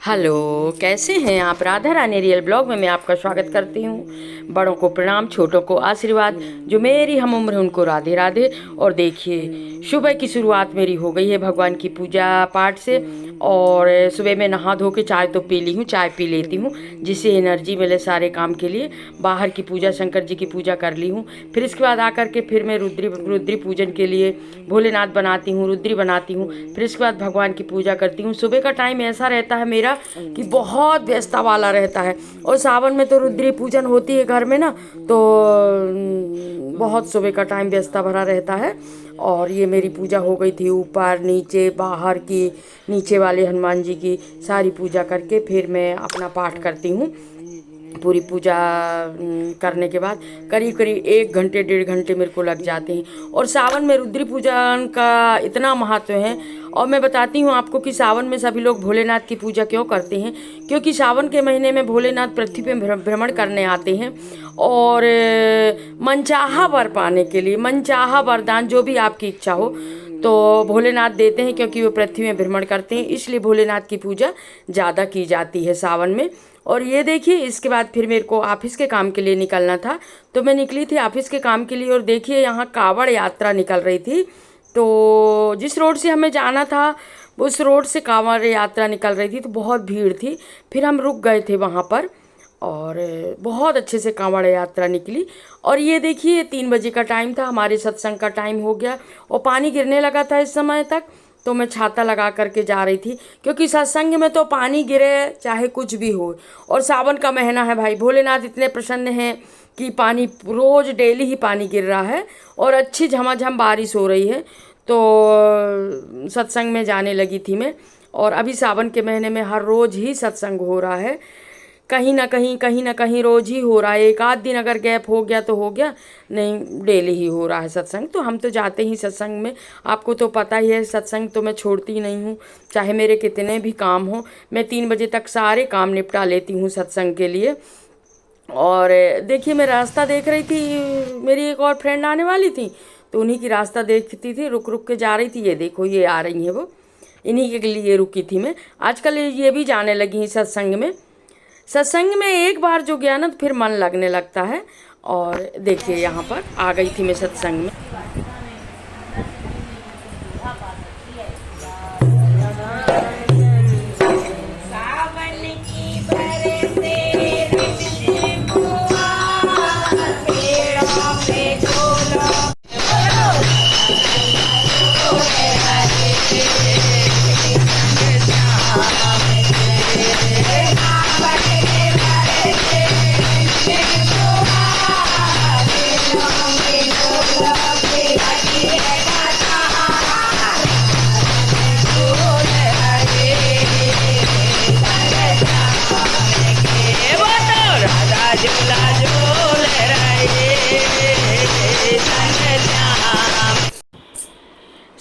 Hello, कैसे हैं आप। राधा रानी रियल ब्लॉग में मैं आपका स्वागत करती हूँ। बड़ों को प्रणाम, छोटों को आशीर्वाद। जो मेरी हम उम्र उनको राधे राधे। और देखिए, सुबह की शुरुआत मेरी हो गई है भगवान की पूजा पाठ से। और सुबह में नहा धो के चाय तो पी ली हूँ, चाय पी लेती हूँ जिससे एनर्जी मिले सारे काम के लिए। बाहर की पूजा, शंकर जी की पूजा कर ली हूँ। फिर इसके बाद आकर के फिर मैं रुद्री पूजन के लिए भोलेनाथ बनाती हूँ, रुद्री बनाती हूँ। फिर इसके बाद भगवान की पूजा करती हूँ। सुबह का टाइम ऐसा रहता है मेरा कि बहुत व्यस्तता वाला रहता है। और सावन में तो रुद्री पूजन होती है घर में ना, तो बहुत सुबह का टाइम व्यस्तता भरा रहता है। और ये मेरी पूजा हो गई थी, ऊपर नीचे बाहर की, नीचे वाले हनुमान जी की सारी पूजा करके फिर मैं अपना पाठ करती हूँ। पूरी पूजा करने के बाद करीब करीब 1 घंटे 1.5 घंटे मेरे को लग जाते हैं। और सावन में रुद्री पूजन का इतना महत्व है। और मैं बताती हूँ आपको कि सावन में सभी लोग भोलेनाथ की पूजा क्यों करते हैं। क्योंकि सावन के महीने में भोलेनाथ पृथ्वी पे भ्रमण करने आते हैं। और मनचाहा वर पाने के लिए, मनचाहा वरदान जो भी आपकी इच्छा हो तो भोलेनाथ देते हैं। क्योंकि वो पृथ्वी में भ्रमण करते हैं, इसलिए भोलेनाथ की पूजा ज़्यादा की जाती है सावन में। और ये देखिए, इसके बाद फिर मेरे को ऑफिस के काम के लिए निकलना था, तो मैं निकली थी ऑफिस के काम के लिए। और देखिए, यहाँ कावड़ यात्रा निकल रही थी। तो जिस रोड से हमें जाना था उस रोड से कावड़ यात्रा निकल रही थी, तो बहुत भीड़ थी। फिर हम रुक गए थे वहाँ पर और बहुत अच्छे से कांवड़ यात्रा निकली। और ये देखिए, 3 बजे का टाइम था, हमारे सत्संग का टाइम हो गया और पानी गिरने लगा था इस समय तक। तो मैं छाता लगा करके जा रही थी, क्योंकि सत्संग में तो पानी गिरे चाहे कुछ भी हो। और सावन का महीना है भाई, भोलेनाथ इतने प्रसन्न हैं कि पानी रोज डेली ही पानी गिर रहा है और अच्छी झमाझम बारिश हो रही है। तो सत्संग में जाने लगी थी मैं। और अभी सावन के महीने में हर रोज़ ही सत्संग हो रहा है, कहीं ना कहीं रोज ही हो रहा है। एक आध दिन अगर गैप हो गया तो हो गया, नहीं डेली ही हो रहा है सत्संग। तो हम तो जाते ही सत्संग में, आपको तो पता ही है, सत्संग तो मैं छोड़ती नहीं हूँ, चाहे मेरे कितने भी काम हो। मैं 3 बजे तक सारे काम निपटा लेती हूँ सत्संग के लिए। और देखिए, मैं रास्ता देख रही थी, मेरी एक और फ्रेंड आने वाली थी, तो उन्हीं की रास्ता देखती थी, रुक रुक के जा रही थी। ये देखो, ये आ रही हैं वो, इन्हीं के लिए रुकी थी मैं। आजकल ये भी जाने लगी हैं सत्संग में। सत्संग में एक बार जो गया ना, तो फिर मन लगने लगता है। और देखिए, यहाँ पर आ गई थी मैं सत्संग में।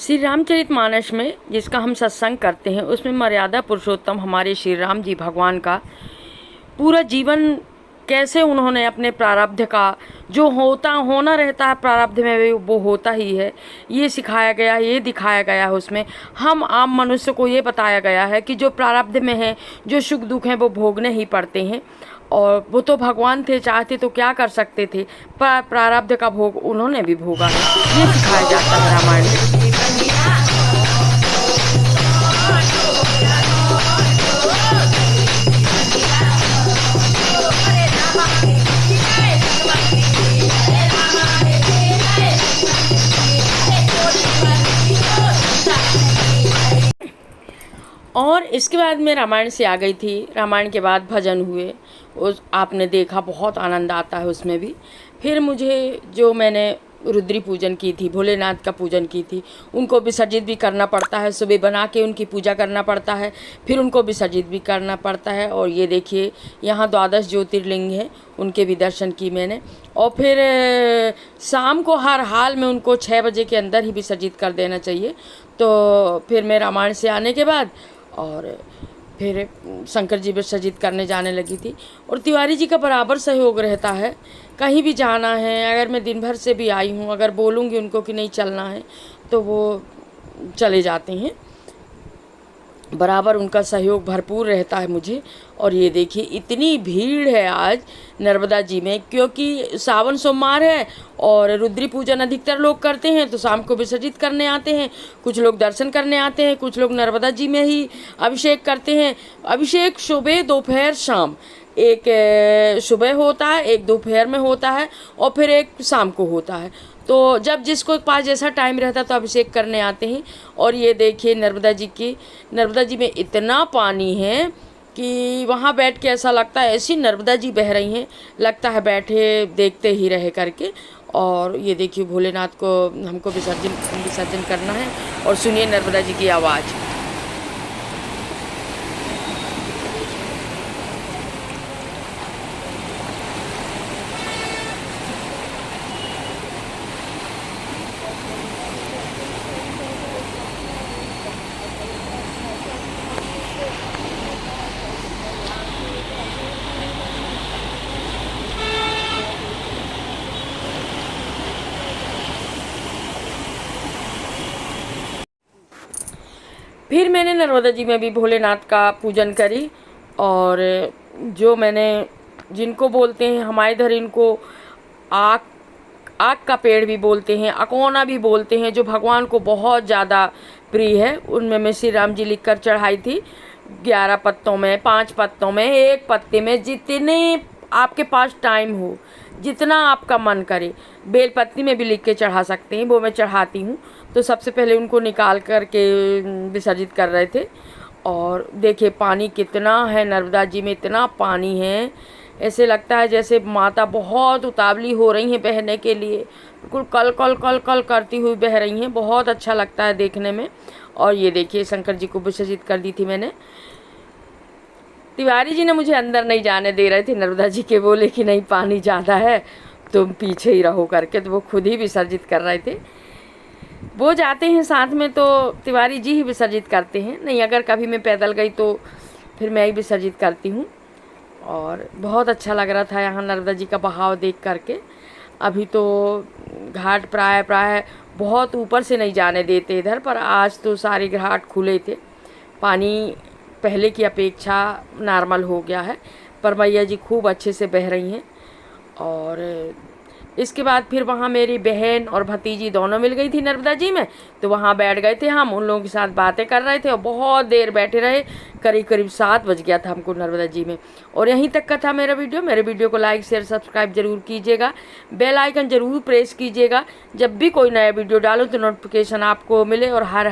श्री रामचरितमानस में जिसका हम सत्संग करते हैं, उसमें मर्यादा पुरुषोत्तम हमारे श्री राम जी भगवान का पूरा जीवन कैसे उन्होंने अपने प्रारब्ध का, जो होना रहता है प्रारब्ध में वो होता ही है, ये सिखाया गया, ये दिखाया गया है। उसमें हम आम मनुष्य को ये बताया गया है कि जो प्रारब्ध में है, जो सुख दुख हैं, वो भोगने ही पड़ते हैं। और वो तो भगवान थे, चाहते तो क्या कर सकते थे, प्रारब्ध का भोग उन्होंने भी भोगा है, ये सिखाया जाता है रामायण में। और इसके बाद मैं रामायण से आ गई थी। रामायण के बाद भजन हुए, उस आपने देखा, बहुत आनंद आता है उसमें भी। फिर मुझे, जो मैंने रुद्री पूजन की थी, भोलेनाथ का पूजन की थी, उनको विसर्जित भी करना पड़ता है। सुबह बना के उनकी पूजा करना पड़ता है, फिर उनको विसर्जित भी करना पड़ता है। और ये देखिए, यहाँ 12 ज्योतिर्लिंग हैं, उनके भी दर्शन की मैंने। और फिर शाम को हर हाल में उनको 6 बजे के अंदर ही विसर्जित कर देना चाहिए। तो फिर मैं रामायण से आने के बाद और फिर शंकर जी विसर्जित करने जाने लगी थी। और तिवारी जी का बराबर सहयोग रहता है, कहीं भी जाना है, अगर मैं दिन भर से भी आई हूँ, अगर बोलूँगी उनको कि नहीं चलना है, तो वो चले जाते हैं। बराबर उनका सहयोग भरपूर रहता है मुझे। और ये देखिए इतनी भीड़ है आज नर्मदा जी में, क्योंकि सावन सोमवार है और रुद्री पूजन अधिकतर लोग करते हैं, तो शाम को विसर्जित करने आते हैं। कुछ लोग दर्शन करने आते हैं, कुछ लोग नर्मदा जी में ही अभिषेक करते हैं। अभिषेक सुबह दोपहर शाम, एक सुबह होता है, एक दोपहर में होता है और फिर एक शाम को होता है। तो जब जिसको पास जैसा टाइम रहता तो अभिषेक करने आते हैं। और ये देखिए नर्मदा जी में इतना पानी है कि वहाँ बैठ के ऐसा लगता है ऐसी नर्मदा जी बह रही हैं, लगता है बैठे देखते ही रहे करके। और ये देखिए भोलेनाथ को हमको विसर्जन करना है और सुनिए नर्मदा जी की आवाज़। फिर मैंने नर्मदा जी में भी भोलेनाथ का पूजन करी। और जो मैंने जिनको बोलते हैं हमारे इधर इनको आक आक का पेड़ भी बोलते हैं, अकोना भी बोलते हैं, जो भगवान को बहुत ज़्यादा प्रिय है, उनमें मैं श्री राम जी लिख कर चढ़ाई थी। 11 पत्तों में, 5 पत्तों में, एक पत्ते में, जितने आपके पास टाइम हो, जितना आपका मन करे। बेलपत्ती में भी लिख के चढ़ा सकते हैं, वो मैं चढ़ाती हूँ। तो सबसे पहले उनको निकाल कर के विसर्जित कर रहे थे। और देखिए पानी कितना है नर्मदा जी में, इतना पानी है, ऐसे लगता है जैसे माता बहुत उतावली हो रही हैं बहने के लिए, बिल्कुल कल कल कल कल करती हुई बह रही हैं। बहुत अच्छा लगता है देखने में। और ये देखिए शंकर जी को विसर्जित कर दी थी मैंने। तिवारी जी ने मुझे अंदर नहीं जाने दे रहे थे नर्मदा जी के, बोले कि नहीं पानी ज़्यादा है तुम पीछे ही रहो करके, तो वो खुद ही विसर्जित कर रहे थे। वो जाते हैं साथ में तो तिवारी जी ही विसर्जित करते हैं, नहीं अगर कभी मैं पैदल गई तो फिर मैं ही विसर्जित करती हूँ। और बहुत अच्छा लग रहा था यहाँ नर्मदा जी का बहाव देख करके। अभी तो घाट प्राय बहुत ऊपर से नहीं जाने देते इधर, पर आज तो सारे घाट खुले थे। पानी पहले की अपेक्षा नॉर्मल हो गया है, पर मैया जी खूब अच्छे से बह रही हैं। और इसके बाद फिर वहाँ मेरी बहन और भतीजी दोनों मिल गई थी नर्मदा जी में, तो वहाँ बैठ गए थे हम, उन लोगों के साथ बातें कर रहे थे और बहुत देर बैठे रहे। करीब 7 बज गया था हमको नर्मदा जी में। और यहीं तक का था मेरा वीडियो। मेरे वीडियो को लाइक शेयर सब्सक्राइब ज़रूर कीजिएगा, बेल आइकन ज़रूर प्रेस कीजिएगा। जब भी कोई नया वीडियो डालूँ तो नोटिफिकेशन आपको मिले। और हर